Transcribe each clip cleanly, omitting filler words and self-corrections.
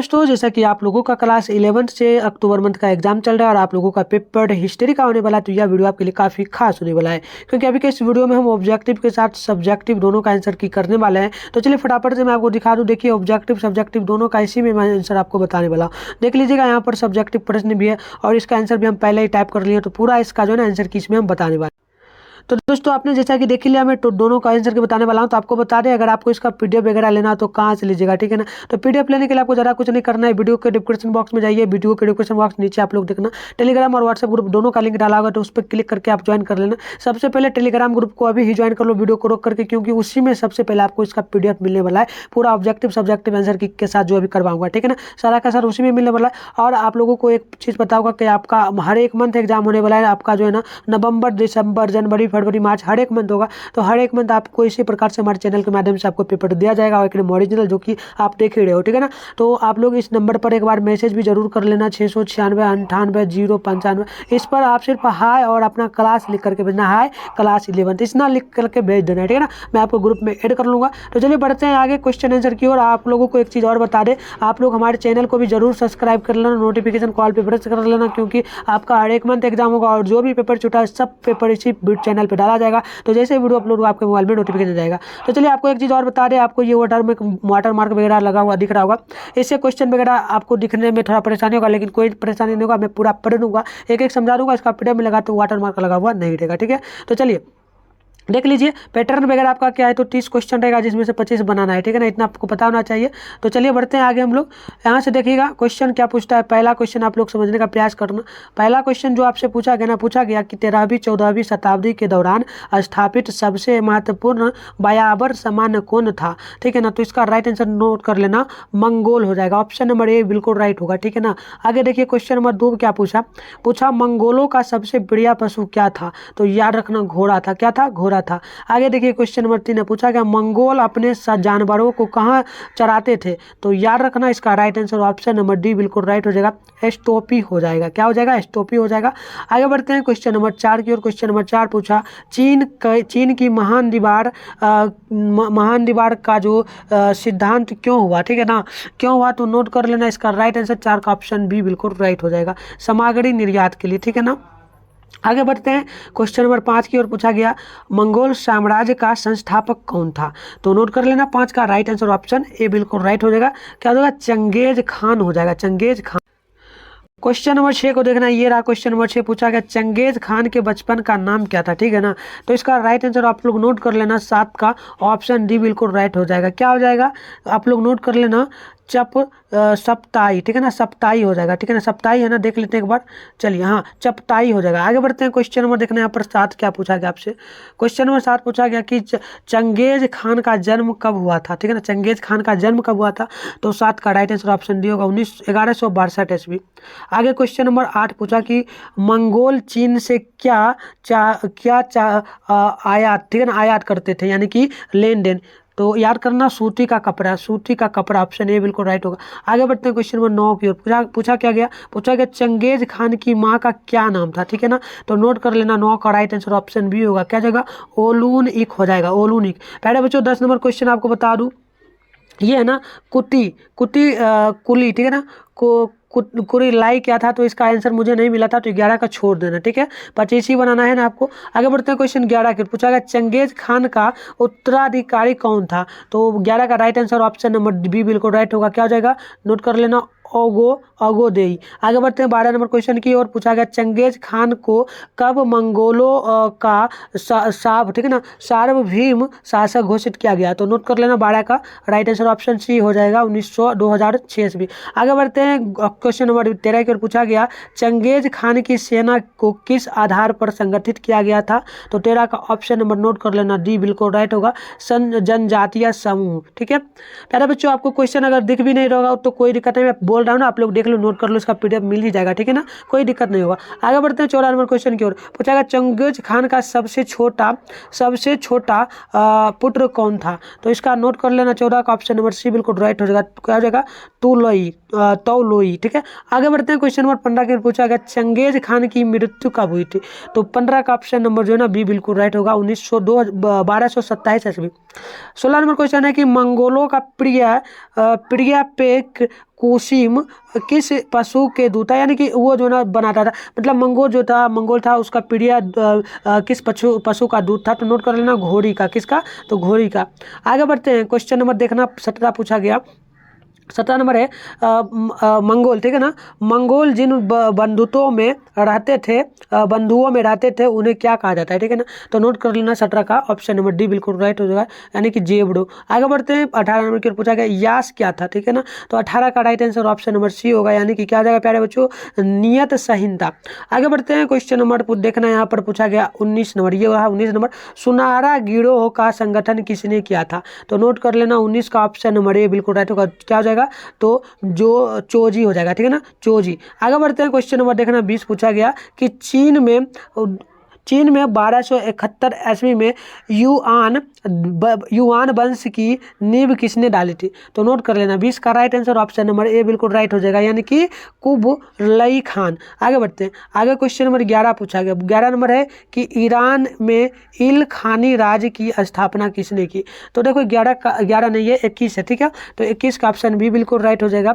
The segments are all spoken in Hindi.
दोस्तों, जैसा कि आप लोगों का क्लास 11th से अक्टूबर मंथ का एग्जाम चल रहा है और आप लोगों का पेपर हिस्ट्री का होने वाला है, तो यह वीडियो आपके लिए काफ़ी खास होने वाला है, क्योंकि अभी के इस वीडियो में हम ऑब्जेक्टिव के साथ सब्जेक्टिव दोनों का आंसर की करने वाले हैं। तो चलिए फटाफट से मैं आपको दिखा दूं। देखिए, ऑब्जेक्टिव सब्जेक्टिव दोनों का इसी में मैं आंसर आपको बताने वाला हूँ। देख लीजिएगा, यहाँ पर सब्जेक्टिव प्रश्न भी है और इसका आंसर भी हम पहले ही टाइप कर लिए, तो पूरा इसका जो है ना आंसर की इसमें हम बताने वाले। तो दोस्तों, आपने जैसा कि देख लिया, मैं तो दोनों का आंसर के बताने वाला हूं। तो आपको बता दें, अगर आपको इसका पीडीएफ वगैरह लेना हो तो कहां से लीजिएगा, ठीक है ना। तो पीडीएफ लेने के लिए आपको ज़्यादा कुछ नहीं करना है, वीडियो के डिस्क्रिप्शन बॉक्स में जाइए। वीडियो के डिस्क्रिप्शन बॉक्स नीचे आप लोग देखना, टेलीग्राम और व्हाट्सएप ग्रुप दोनों का लिंक डाला होगा, तो उस पर क्लिक करके आप ज्वाइन कर लेना। सबसे पहले टेलीग्राम ग्रुप को अभी ही ज्वाइन कर लो वीडियो को रोक करके, क्योंकि उसी में सबसे पहले आपको इसका पीडीएफ मिलने वाला है, पूरा ऑब्जेक्टिव सब्जेक्टिव आंसर के साथ जो अभी करवाऊंगा, ठीक है ना। सारा का सारा उसी में मिलने वाला है। और आप लोगों को एक चीज़ बताऊंगा कि आपका हर एक मंथ एग्जाम होने वाला है आपका, जो है ना, नवंबर दिसंबर जनवरी फरवरी मार्च हर एक मंथ होगा। तो हर एक मंथ आपको इसी प्रकार से हमारे चैनल के माध्यम से आपको पेपर दिया जाएगा, और एकदम ओरिजिनल, जो कि आप देख ही रहे हो, ठीक है ना। तो आप लोग इस नंबर पर एक बार मैसेज भी जरूर कर लेना, 696 98 095। इस पर आप सिर्फ हाय और अपना क्लास लिख करके भेजना, हाय क्लास 11th, इतना लिख करके भेज देना, ठीक है ना। मैं आपको ग्रुप में ऐड कर लूँगा। तो चलिए बढ़ते हैं आगे क्वेश्चन आंसर की ओर। आप लोगों को एक चीज़ और बता दें, आप लोग हमारे चैनल को भी जरूर सब्सक्राइब कर लेना, नोटिफिकेशन कॉल पर प्रेस कर लेना, क्योंकि आपका हर एक मंथ एग्जाम होगा और जो भी पेपर छूटा है सब पेपर इसी चैनल पर डाला जाएगा। तो जैसे वीडियो अपलोड हुआ आपके मोबाइल में नोटिफिकेशन जाएगा। तो चलिए आपको एक चीज़ और बता दें, आपको ये वाटर मार्क वगैरह लगा हुआ दिख रहा होगा, इससे क्वेश्चन वगैरह आपको दिखने में थोड़ा परेशानी होगा, लेकिन कोई परेशानी नहीं होगा। मैं पूरा पढ़ दूंगा, एक एक समझा दूंगा। इसका पीडीएफ में लगा तो वाटर मार्क लगा हुआ नहीं रहेगा, ठीक है। तो चलिए देख लीजिए, पैटर्न वगैरह आपका क्या है। तो 30 क्वेश्चन रहेगा, जिसमें से 25 बनाना है, ठीक है ना। इतना आपको पता होना चाहिए। तो चलिए बढ़ते हैं आगे हम लोग। यहाँ से देखिएगा क्वेश्चन क्या पूछता है। पहला क्वेश्चन आप लोग समझने का प्रयास करना। पहला क्वेश्चन जो आपसे पूछा गया कि 13वीं 14वीं शताब्दी के दौरान स्थापित सबसे महत्वपूर्ण बयाबर सामान्य कौन था, ठीक है ना। तो इसका राइट आंसर नोट कर लेना, मंगोल हो जाएगा। ऑप्शन नंबर ए बिल्कुल राइट होगा, ठीक है ना। आगे देखिए क्वेश्चन नंबर 2 क्या पूछा मंगोलों का सबसे बढ़िया पशु क्या था। तो याद रखना, घोड़ा था। क्या था? घोड़ा था। आगे देखिए क्वेश्चन नंबर 3 पूछा गया मंगोल अपने जानवरों को कहाँ चराते थे। तो याद रखना, इसका right answer option number D बिल्कुल राइट हो जाएगा, स्टोपी हो जाएगा। क्या हो जाएगा? स्टोपी हो जाएगा। आगे बढ़ते हैं क्वेश्चन नंबर 4 की ओर। क्वेश्चन नंबर 4 पूछा चीन की महान दीवार का जो सिद्धांत क्यों हुआ, ठीक है ना। क्यों हुआ तो नोट कर लेना, इसका राइट आंसर 4 का ऑप्शन बी बिल्कुल राइट हो जाएगा, सामग्री निर्यात के लिए, ठीक है ना। आगे बढ़ते हैं क्वेश्चन नंबर 5 की ओर। पूछा गया मंगोल साम्राज्य का संस्थापक कौन था। तो नोट कर लेना, 5 का राइट आंसर ऑप्शन ए बिल्कुल राइट हो जाएगा। क्या हो जाएगा? चंगेज खान हो जाएगा, चंगेज खान। क्वेश्चन नंबर 6 को देखना, ये रहा क्वेश्चन नंबर 6। पूछा गया चंगेज खान के बचपन का नाम क्या था, ठीक है ना। तो इसका राइट आंसर आप लोग नोट कर लेना, 7 का ऑप्शन डी बिल्कुल राइट हो जाएगा। क्या हो जाएगा? आप लोग नोट कर लेना, सप्ताई, ठीक है ना। सप्ताई हो जाएगा, ठीक है ना। सप्ताई है ना, देख लेते हैं एक बार। चलिए, हाँ, चपताई हो जाएगा। आगे बढ़ते हैं क्वेश्चन नंबर देखना, यहाँ पर 7 क्या पूछा गया आपसे। क्वेश्चन नंबर 7 पूछा गया कि चंगेज खान का जन्म कब हुआ था, ठीक है ना। चंगेज खान का जन्म कब हुआ था। तो 7 का राइट आंसर ऑप्शन डी होगा, 1162 ईस्वी। आगे क्वेश्चन नंबर 8 पूछा कि मंगोल चीन से आयात, ठीक है ना, आयात करते थे, यानी कि लेन देन। तो याद करना, सूती का कपड़ा, सूती का कपड़ा, ऑप्शन ए बिल्कुल राइट होगा। आगे बढ़ते हैं क्वेश्चन नंबर 9 की ओर। पूछा गया चंगेज खान की माँ का क्या नाम था, ठीक है ना। तो नोट कर लेना, 9 का राइट आंसर ऑप्शन बी होगा। क्या जगह? ओलून इक हो जाएगा, ओलून इक। पहले बच्चों 10 नंबर क्वेश्चन आपको बता दूं, ये है ना कुली, ठीक है ना। कुरी लाई क्या था। तो इसका आंसर मुझे नहीं मिला था, तो 11 का छोड़ देना, ठीक है। 25 ही बनाना है ना आपको। आगे बढ़ते हैं क्वेश्चन 11 के। पूछा गया चंगेज खान का उत्तराधिकारी कौन था। तो 11 का right answer option number B बिल्कुल राइट होगा। क्या हो जाएगा? नोट कर लेना, ओगोदेई। आगे बढ़ते हैं 12 नंबर क्वेश्चन की ओर। पूछा गया चंगेज खान को कब मंगोलों का ठीक है ना, सार्वभौम शासक घोषित किया गया। तो नोट कर लेना, 12 का राइट आंसर ऑप्शन सी हो जाएगा, 2006 ईस्वी। आगे बढ़ते हैं क्वेश्चन नंबर 13 की ओर। पूछा गया चंगेज खान की सेना को किस आधार पर संगठित किया गया था। तो 13 का ऑप्शन नंबर नोट कर लेना, डी बिल्कुल राइट होगा, जनजातीय समूह, ठीक है। प्यारे बच्चों, आपको क्वेश्चन अगर दिख भी नहीं रहा तो कोई दिक्कत नहीं, मैं बोल रहा हूँ ना, आप लोग देख लो, नोट कर लो, इसका पीडीएफ मिल ही जाएगा, ठीक है ना, कोई दिक्कत नहीं होगा। आगे बढ़ते हैं 14 नंबर क्वेश्चन की ओर। पूछा गया चंगेज खान का सबसे छोटा पुत्र कौन था। तो इसका नोट कर लेना, 14 का ऑप्शन नंबर सी बिल्कुल राइट हो जाएगा। क्या हो जाएगा? तौलोई, ठीक है। आगे बढ़ते हैं क्वेश्चन नंबर 15 के। पूछा गया चंगेज खान की मृत्यु कब हुई थी। तो 15 का ऑप्शन नंबर जो है ना, बी बिल्कुल राइट होगा, 1227 ईस्वी। 16 नंबर क्वेश्चन है कि मंगोलों का प्रिय पेक कुसिम किस पशु के दूता, यानी कि वो जो ना बनाता था, मतलब मंगोल था उसका पीढ़िया किस पशु का दूध था, तो नोट कर लेना घोड़ी का। किसका? तो घोड़ी का। आगे बढ़ते हैं, क्वेश्चन नंबर देखना 17 पूछा गया। 17 नंबर है मंगोल, ठीक है ना। मंगोल जिन बंधुओं में रहते थे उन्हें क्या कहा जाता है, ठीक है ना। तो नोट कर लेना 17 का ऑप्शन नंबर डी बिल्कुल राइट हो जाएगा, यानी कि जेबड़ो। आगे बढ़ते हैं, 18 नंबर की पूछा गया यास क्या था, ठीक है ना। तो 18 का right answer option number C होगा, यानी कि क्या हो जाएगा प्यारे बच्चों, नियत संहिता। आगे बढ़ते हैं, क्वेश्चन नंबर देखना यहाँ पर पूछा गया 19 नंबर, ये रहा 19 नंबर, सुनहरा गिरोह का संगठन किसने किया था। तो नोट कर लेना 19 का ऑप्शन नंबर ए बिल्कुल राइट होगा, क्या हो जाएगा, तो जो चोजी हो जाएगा, ठीक है ना, चोजी। आगे बढ़ते हैं, क्वेश्चन नंबर देखना 20 पूछा गया कि चीन में 1271 ईस्वी में युआन वंश की नींव किसने डाली थी। तो नोट कर लेना 20 का right answer option number A बिल्कुल राइट हो जाएगा, यानी कि कुबलई खान। आगे बढ़ते हैं, आगे क्वेश्चन नंबर 11 पूछा गया। 11 नंबर है कि ईरान में इल खानी राज्य की स्थापना किसने की। तो देखो 11 नहीं है, 21 है, ठीक है। तो 21 का ऑप्शन भी बिल्कुल राइट हो जाएगा,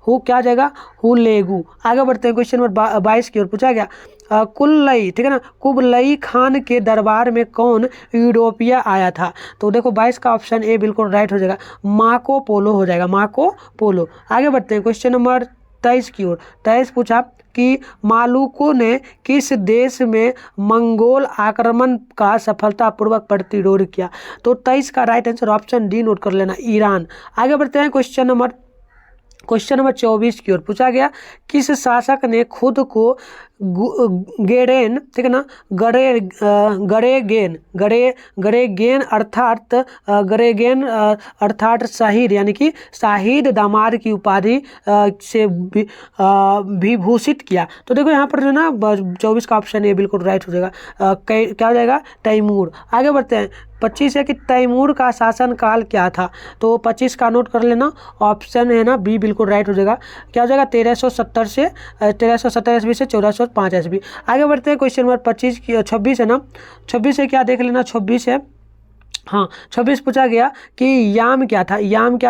क्या जाएगा, हुलेगू। आगे बढ़ते हैं, क्वेश्चन नंबर 22 की ओर पूछा गया कुबलई, ठीक है ना, कुबलई खान के दरबार में कौन यूरोपीय आया था। तो देखो 22 का ऑप्शन ए बिल्कुल राइट हो जाएगा, मार्को पोलो हो जाएगा, मार्को पोलो। आगे बढ़ते हैं, क्वेश्चन नंबर 23 की ओर। 23 पूछा कि मालुकों ने किस देश में मंगोल आक्रमण का सफलतापूर्वक प्रतिरोध किया। तो 23 का right answer option D naught कर लेना, ईरान। आगे बढ़ते हैं, क्वेश्चन नंबर 24 की ओर पूछा गया किस शासक ने खुद को गेरेन, ठीक है ना, गरेगेन अर्थात शाहिद, यानी कि शाहिद दामाद की उपाधि से विभूषित किया। तो देखो यहाँ पर जो ना 24 का ऑप्शन ये बिल्कुल राइट हो जाएगा, क्या हो जाएगा, तैमूर। आगे बढ़ते हैं, 25 है कि तैमूर का शासनकाल क्या था। तो 25 का नोट कर लेना, ऑप्शन है ना बी बिल्कुल राइट हो जाएगा, क्या हो जाएगा, 1370 ईस्वी से 1405 ईस्वी। आगे बढ़ते हैं, क्वेश्चन नंबर 26 है ना, 26 है, क्या देख लेना, 26 है, हाँ 26 पूछा गया कि याम क्या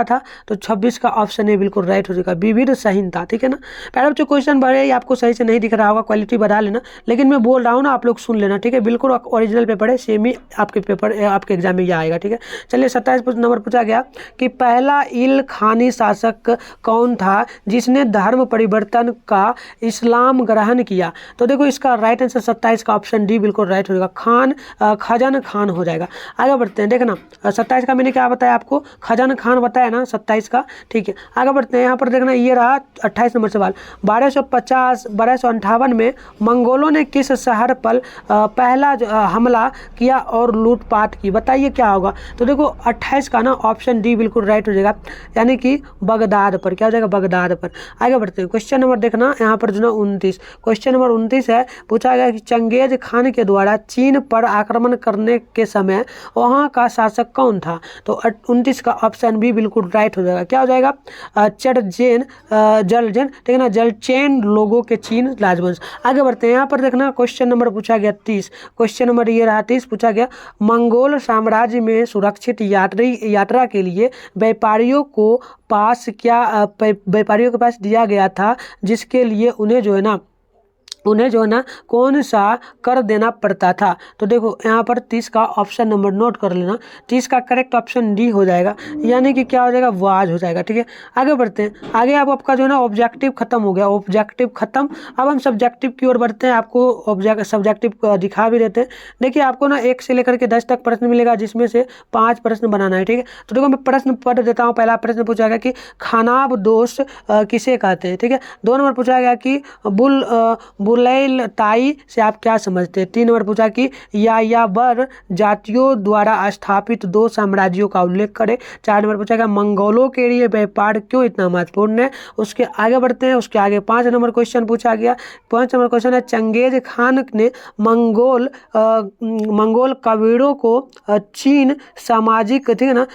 था। तो 26 का ऑप्शन है बिल्कुल राइट हो जाएगा, विविध संहिता, ठीक है ना। पहले बच्चों क्वेश्चन बड़े आपको सही से नहीं दिख रहा होगा, क्वालिटी बढ़ा लेना, लेकिन मैं बोल रहा हूँ ना, आप लोग सुन लेना, ठीक है। बिल्कुल ओरिजिनल पेपर है, सेम ही आपके एग्जाम में यह आएगा, ठीक है। चलिए 27 नंबर पूछा गया कि पहला इल खानी शासक कौन था जिसने धर्म परिवर्तन का इस्लाम ग्रहण किया। तो देखो इसका राइट आंसर 27 का ऑप्शन डी बिल्कुल राइट हो जाएगा, खजन खान हो जाएगा। आगे बढ़ते हैं, देखना 27 का मैंने क्या बताया आपको, खजन खान बताया ना 27 का, ठीक है। आगे बढ़ते हैं, यहाँ पर देखना ये रहा 28 नंबर सवाल, 1258 में मंगोलों ने किस शहर पर पहला हमला किया और लूटपाट की, बताइए क्या होगा। तो देखो 28 का ना ऑप्शन डी बिल्कुल राइट हो जाएगा, यानी कि बगदाद पर, क्या हो जाएगा, बगदाद पर। आगे बढ़ते हैं, क्वेश्चन नंबर देखना यहाँ पर जो ना 29, क्वेश्चन नंबर 29 है, पूछा गया कि चंगेज खान के द्वारा चीन पर आक्रमण करने के समय वहाँ का शासक कौन था। तो 29 का ऑप्शन भी बिल्कुल राइट हो जाएगा, क्या हो जाएगा, जलजन, ठीक है ना, जलचेन लोगों के चीन राजवंश। आगे बढ़ते हैं, यहाँ पर देखना क्वेश्चन नंबर पूछा गया 30, क्वेश्चन नंबर ये रहा 30, पूछा गया मंगोल साम्राज्य में सुरक्षित यात्रा के लिए व्यापारियों के पास दिया गया था, जिसके लिए उन्हें जो है ना कौन सा कर देना पड़ता था। तो देखो यहाँ पर 30 का ऑप्शन नंबर नोट कर लेना, 30 का करेक्ट ऑप्शन डी हो जाएगा, यानी कि क्या हो जाएगा, वाज हो जाएगा, ठीक है। आगे बढ़ते हैं, आगे आपका जो है ना ऑब्जेक्टिव खत्म हो गया, ऑब्जेक्टिव खत्म। अब हम सब्जेक्टिव की ओर बढ़ते हैं, आपको सब्जेक्टिव दिखा भी देते हैं। देखिए आपको ना 1 से लेकर के 10 तक प्रश्न मिलेगा, जिसमें से 5 प्रश्न बनाना है, ठीक है। तो देखो मैं प्रश्न पढ़ देता हूँ। पहला प्रश्न पूछा गया कि खानाब दोष किसे कहते हैं, ठीक है। 2 नंबर पूछा गया कि बुलैल ताई से आप क्या समझते हैं। 3 नंबर पूछा कि यायावर जातियों द्वारा स्थापित 2 साम्राज्यों का उल्लेख करें। 4 नंबर पूछा गया मंगोलों के लिए व्यापार क्यों इतना महत्वपूर्ण है। उसके आगे बढ़ते हैं, उसके आगे 5 नंबर क्वेश्चन पूछा गया। 5 नंबर क्वेश्चन है चंगेज खान ने मंगोल कबीरों को चीन सामाजिक, ठीक है ना,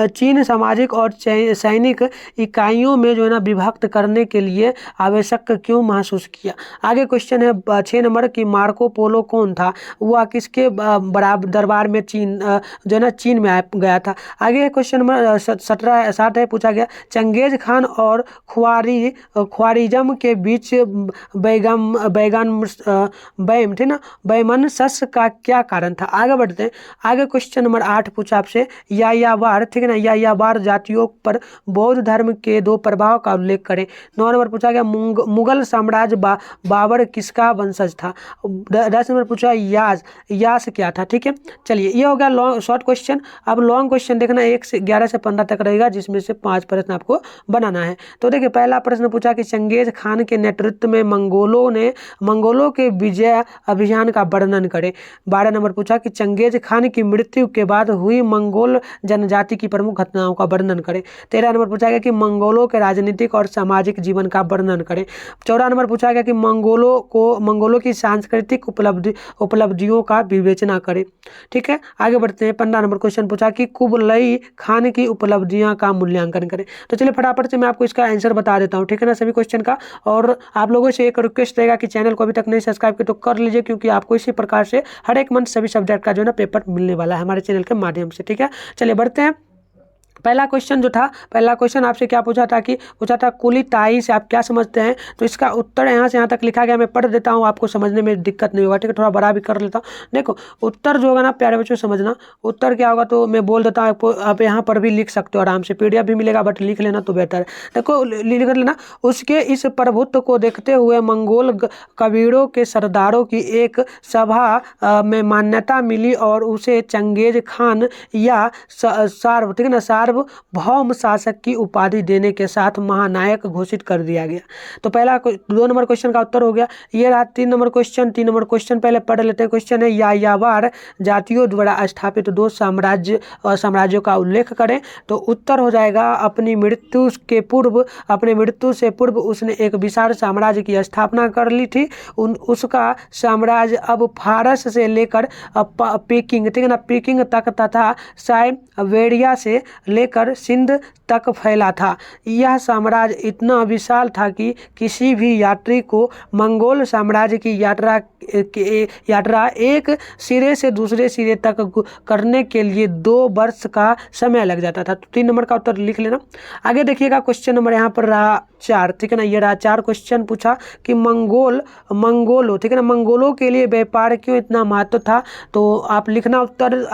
चीन सामाजिक और सैनिक इकाइयों में जो है ना विभक्त करने के लिए आवश्यक क्यों महसूस किया। आगे क्वेश्चन है 6 नंबर की मार्को पोलो कौन था, वह किसके बराबर दरबार में चीन जो है ना चीन में गया था। आगे क्वेश्चन नंबर 60 है, पूछा गया चंगेज खान और ख्वारिज्म के बीच बैम थे ना बैमनस्य का क्या कारण था। आगे बढ़ते हैं। आगे क्वेश्चन नंबर 8 पूछा आपसे यायावर, ठीक है ना, यायावर जातियों पर बौद्ध धर्म के 2 प्रभाव का उल्लेख करें। 9 नंबर पूछा गया मुगल साम्राज्य बाबर किसका वंशज था। 10 नंबर पूछा यास क्या था। ठीक है, चलिए ये हो गया लॉन्ग शॉर्ट क्वेश्चन। अब लॉन्ग क्वेश्चन देखना 1 से 11 से 15 तक रहेगा, जिसमें से 5 प्रश्न आपको बनाना है। तो देखिए पहला प्रश्न पूछा कि चंगेज खान के नेतृत्व में मंगोलों के विजय अभियान का वर्णन करें। 12 नंबर पूछा कि चंगेज खान की मृत्यु के बाद हुई मंगोल जनजाति की प्रमुख घटनाओं का वर्णन करें। 13 नंबर पूछा गया कि मंगोलों के राजनीतिक और सामाजिक जीवन का वर्णन करें। 14 नंबर पूछा गया कि मंगोलों की सांस्कृतिक उपलब्धियों का विवेचना करें। ठीक है, आगे बढ़ते हैं। 15 नंबर क्वेश्चन पूछा कि कुबलई खान की उपलब्धियां का मूल्यांकन करें। तो चलिए फटाफट से मैं आपको इसका आंसर बता देता हूं, ठीक है ना, सभी क्वेश्चन का। और आप लोगों से एक रिक्वेस्ट रहेगा कि चैनल को अभी तक नहीं सब्सक्राइब किया तो कर लीजिए, क्योंकि आपको इसी प्रकार से हर एक मंथ सभी सब्जेक्ट का जो है ना पेपर मिलने वाला है हमारे चैनल के माध्यम से। ठीक है, चलिए बढ़ते हैं। पहला क्वेश्चन आपसे क्या पूछा था कुलिताई से आप क्या समझते हैं। तो इसका उत्तर यहाँ से यहाँ तक लिखा गया, मैं पढ़ देता हूँ, आपको समझने में दिक्कत नहीं होगा। ठीक है, थोड़ा बड़ा भी कर लेता हूँ। देखो उत्तर जो होगा ना प्यारे बच्चों समझना, उत्तर क्या होगा तो मैं बोल देता हूँ आपको, आप यहाँ पर भी लिख सकते हो आराम से, PDF भी मिलेगा, बट लिख लेना तो बेटर है। देखो लिख लेना, उसके इस प्रभुत्व को देखते हुए मंगोल कबीरों के सरदारों की एक सभा में मान्यता मिली और उसे चंगेज खान या सार्वभौम शासक की उपाधि देने के साथ महानायक घोषित कर दिया गया। तो पहला 2 नंबर क्वेश्चन का उत्तर हो गया। ये रहा 3 नंबर क्वेश्चन पहले पढ़ लेते हैं। क्वेश्चन है यायावर जातियों द्वारा स्थापित 2 साम्राज्यों का उल्लेख करें। तो उत्तर हो जाएगा अपनी मृत्यु से पूर्व उसने एक विशाल साम्राज्य की स्थापना कर ली थी। उसका साम्राज्य अब फारस से लेकर पेकिंग, ठीक है ना, पेकिंग तक तथा साइबेरिया से लेकर सिंध तक फैला था। यह साम्राज्य इतना विशाल था कि किसी भी यात्री को मंगोल साम्राज्य की यात्रा एक सिरे से दूसरे सिरे तक करने के लिए 2 वर्ष का समय लग जाता था। तो 3 नंबर का उत्तर लिख लेना। आगे देखिएगा क्वेश्चन नंबर यहाँ पर रहा 4, ठीक है ना, ये रहा 4 क्वेश्चन पूछा कि मंगोलों, ठीक है ना, मंगोलों के लिए व्यापार क्यों इतना महत्व था। तो आप लिखना उत्तर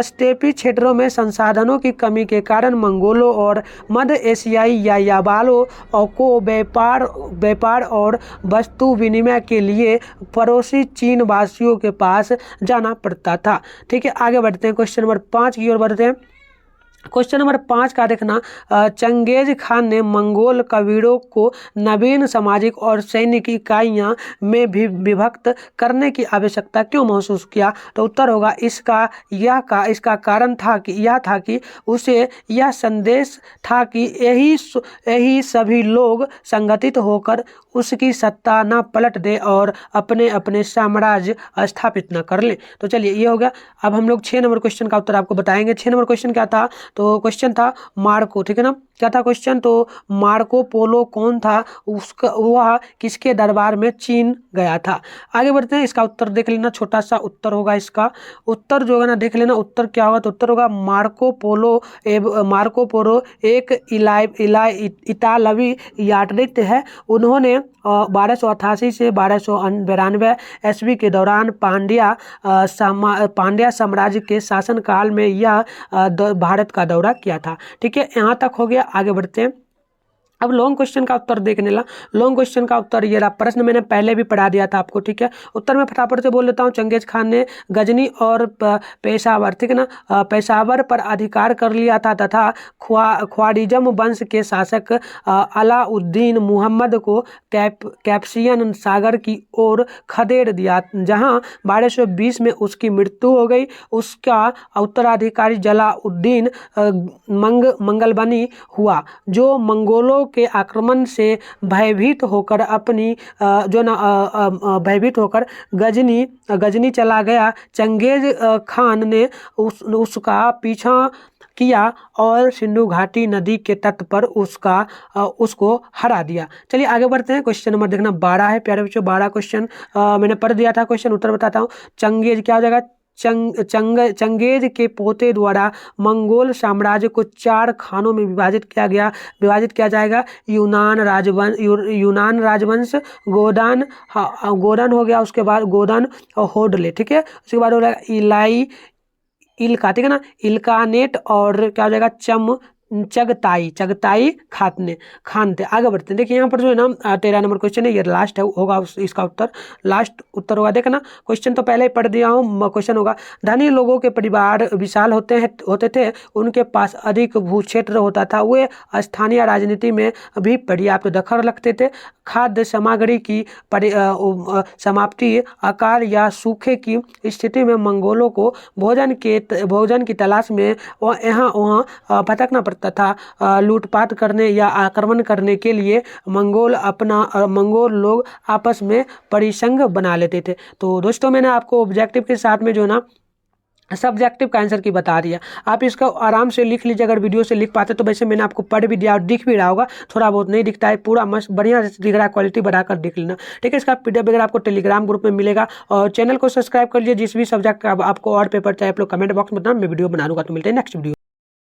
स्टेपी क्षेत्रों में संसाधनों की कमी के कारण मंगोलों और मध्य एशियाई यायावालों को व्यापार और वस्तु विनिमय के लिए पड़ोसी चीन वासियों के पास जाना पड़ता था। ठीक है, आगे बढ़ते हैं, क्वेश्चन नंबर 5 की ओर बढ़ते हैं। क्वेश्चन नंबर 5 का देखना, चंगेज खान ने मंगोल कबीरों को नवीन सामाजिक और सैनिक इकाइयां में भी विभक्त करने की आवश्यकता क्यों महसूस किया। तो उत्तर होगा इसका कारण था कि उसे यह संदेश था कि यही सभी लोग संगठित होकर उसकी सत्ता न पलट दे और अपने अपने साम्राज्य स्थापित न कर ले। तो चलिए ये हो गया। अब हम लोग 6 नंबर क्वेश्चन का उत्तर आपको बताएंगे। 6 नंबर क्वेश्चन क्या था, तो क्वेश्चन था मार्को, ठीक है ना, क्या था क्वेश्चन, तो मार्को पोलो कौन था, वह किसके दरबार में चीन गया था। आगे बढ़ते हैं, इसका उत्तर देख लेना, छोटा सा उत्तर होगा इसका। उत्तर जो होगा ना देख लेना, उत्तर क्या होगा, तो उत्तर होगा मार्को पोलो एक इतालवी यात्रिक है। उन्होंने 1288 से 1292 ईस्वी के दौरान पांड्या साम्राज्य के शासनकाल में यह भारत का दौरा किया था। ठीक है, यहाँ तक हो गया। आगे बढ़ते हैं। अब लॉन्ग क्वेश्चन का उत्तर देखने ला। लॉन्ग क्वेश्चन का उत्तर ये रहा, प्रश्न मैंने पहले भी पढ़ा दिया था आपको। ठीक है, उत्तर में फटाफट से बोल देता हूँ। चंगेज खान ने गजनी और पेशावर, ठीक है ना, पेशावर पर अधिकार कर लिया था तथा ख्वारिज्म वंश के शासक अलाउद्दीन मुहम्मद को कैस्पियन सागर की ओर खदेड़ दिया, जहाँ 1220 में उसकी मृत्यु हो गई। उसका उत्तराधिकारी जलाउद्दीन मंगलबनी हुआ, जो मंगोलों के आक्रमण से भयभीत होकर गजनी चला गया। चंगेज खान ने उसका पीछा किया और सिंधु घाटी नदी के तट पर उसको हरा दिया। चलिए आगे बढ़ते हैं। क्वेश्चन नंबर देखना 12 है प्यारे बच्चों। 12 क्वेश्चन मैंने पढ़ दिया था, क्वेश्चन उत्तर बताता हूँ। चंगेज क्या हो जाएगा? चंगेज के पोते द्वारा मंगोल साम्राज्य को 4 खानों में विभाजित किया जाएगा। यूनान राजवंश, गोदान, गोदान हो गया, उसके बाद गोदान और होडले, ठीक है। उसके बाद हो जाएगा इल्का, ठीक है ना, इल्कानेट, और क्या हो जाएगा? चगताई खानते। आगे बढ़ते हैं। देखिए यहाँ पर जो है ना 13 नंबर क्वेश्चन है, ये लास्ट है होगा इसका उत्तर, लास्ट उत्तर होगा। देखना क्वेश्चन तो पहले ही पढ़ दिया हूँ। क्वेश्चन होगा, धनी लोगों के परिवार विशाल होते थे, उनके पास अधिक भू क्षेत्र होता था, वे स्थानीय राजनीति में भी पर्याप्त दखल रखते थे। खाद्य सामग्री की समाप्ति, अकाल या सूखे की स्थिति में मंगोलों को भोजन की तलाश में यहाँ वहाँ भटकना पड़ता था। लूटपाट करने या आक्रमण करने के लिए मंगोल लोग आपस में परिसंघ बना लेते थे। तो दोस्तों मैंने आपको ऑब्जेक्टिव के साथ में जो है ना सब्जेक्टिव का आंसर की बता दिया। आप इसका आराम से लिख लीजिए, अगर वीडियो से लिख पाते तो। वैसे मैंने आपको पढ़ भी दिया और दिख भी रहा होगा, थोड़ा बहुत नहीं दिखता है, पूरा मस्त बढ़िया दिख रहा है, क्वालिटी बढ़ाकर दिख लेना, ठीक है। इसका PDF वगैरह आपको टेलीग्राम ग्रुप में मिलेगा, और चैनल को सब्सक्राइब कर लीजिए। जिस भी सब्जेक्ट का आपको और पेपर चाहिए आप लोग कमेंट बॉक्स में बताना, मैं वीडियो बना दूंगा। तो मिलते हैं नेक्स्ट वीडियो।